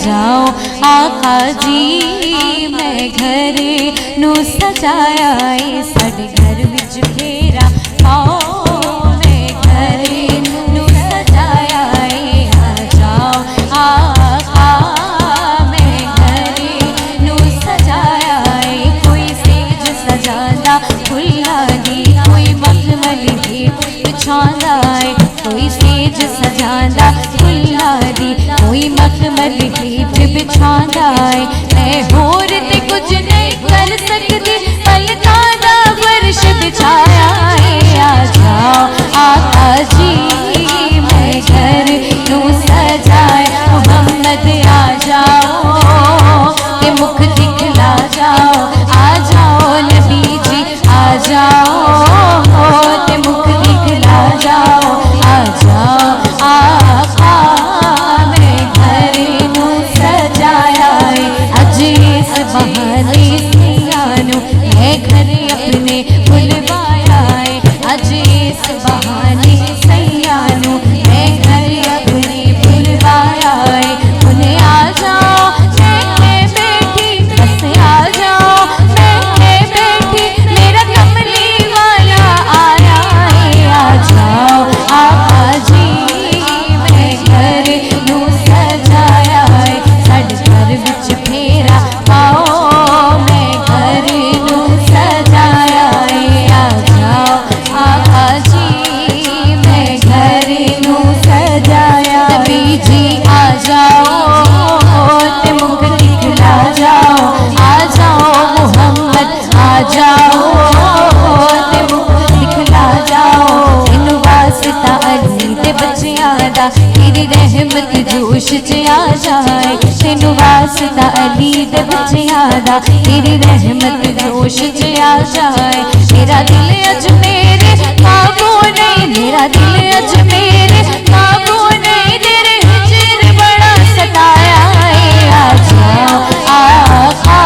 जाओ आका जी। मैं घर नू सजाया है साडे घर विच फेरा पाओ। मैं घर नू सजाया है आ जाओ आका। मैं घर नू सजाया है कोई सेज सजादा फुल्ला दी, कोई मखमल दी बिछांदा है, कोई सेज सजादा फुल्ला दी, कोई मखमल हेठ बिछांदा है। मैं होर ते कुछ नहीं कर सकती, पलकां दा फर्श बिछाया है। आ जाओ आका जी मैं घर नू सजाया। मोहम्मद आ जाओ ते मुख दिखला जाओ। आ जाओ नबी जी आ जाओ ते मुख दिखला जाओ। आ जाओ आका मैं घर नू सजाया है। अज इस बहाने सियानू मैं घर अपने बुलवाया है। अज इस बहाने सियानू मैं घर अपने बुलवाया है। उन्हें आ जाओ मैं बैठी, बस आ जाओ मैं बैठी, मेरा कमली वाला आया है। आ जाओ आका जी मैं घर नू सजाया है साडे घर विच फेरा पाओ। मैं घर नू सजाया है। आ जाओ आका जी मैं घर नू सजाया। नबी जी आ जाओ ते मुख दिखला जाओ। आ जाओ मोहम्मद आ जाओ ते मुख दिखला जाओ। तेनू वास्ता अली ते बच्चियां दा तेरी रहमत जोश च आ जाए। तेनू वास्ता अली ते बच्चियां दा तेरी रहमत जोश च आ जाए। मेरा दिल अज मेरे काबू नहीं, मेरा दिल अज मेरे काबू नहीं, तेरे हिजर बड़ा सताया है। आ जाओ आका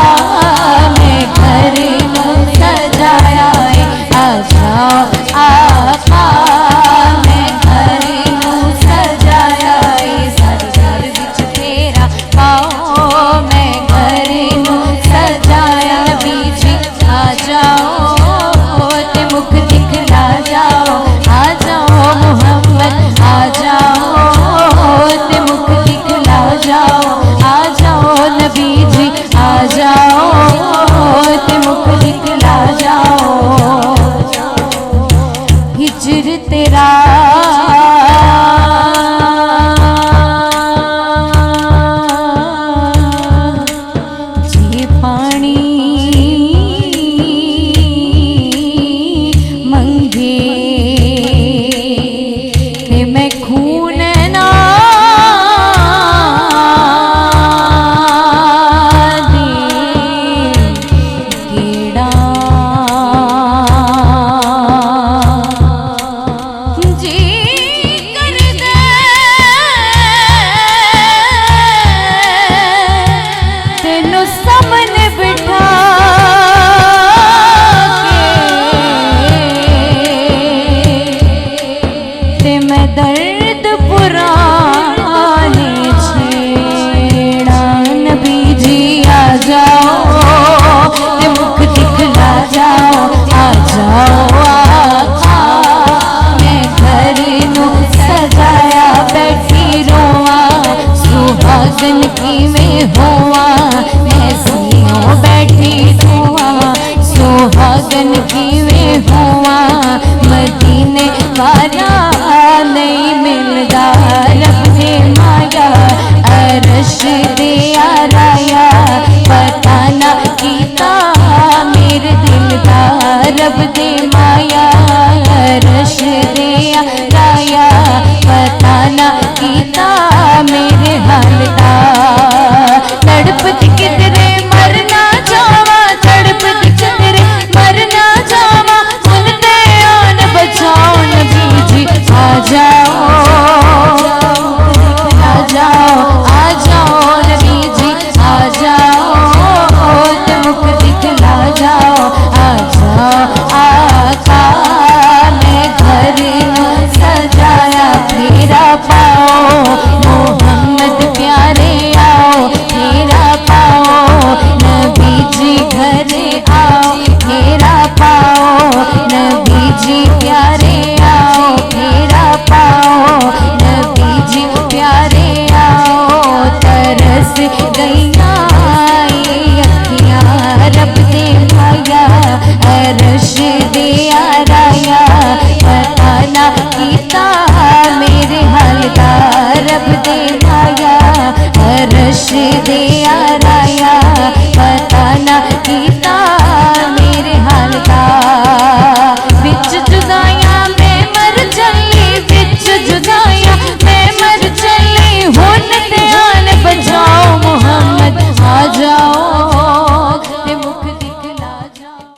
मैं घर नू सजाया है। आ जाओ आका मैं घर नू सजाया है सारे घर विच फेरा पाओ। मैं घर नू सजाया। नबी जी आ जाओ ते मुख दिखला जाओ। आ जाओ मोहम्मद आ जाओ ते मुख दिखला जाओ। आ जाओ नबी जी आ जाओ ते मुख दिखला जाओ। हिजर तेरा जे पानी मंगे ते मैं खून ना दे गेड़ा। जी कर दे तेनू सामने बिठा के ते मैं दर्द पुराने छेड़ा। नबी जी आ जाओ ते मुख दिखला जाओ। आ जाओ आका मैं घर नू सजाया। बैठी रोआ सुहागन की में हुआ, मैं सीनों बैठी रोआ सुहागन की में हुआ। मदीने वाला नहीं मिलदा रब दे माया, अरश दे आराया पता ना कीता मेरे दिल दा रब दे माया। अरश दे आराया पता ना कीता मेरे हाल दा। तड़प किधरे मरना जावा, तड़प किधरे मरना जावा, सुनते आन बचाओ। नबी जी आ जाओ ਅੱਜ ਜੁਦਾਈ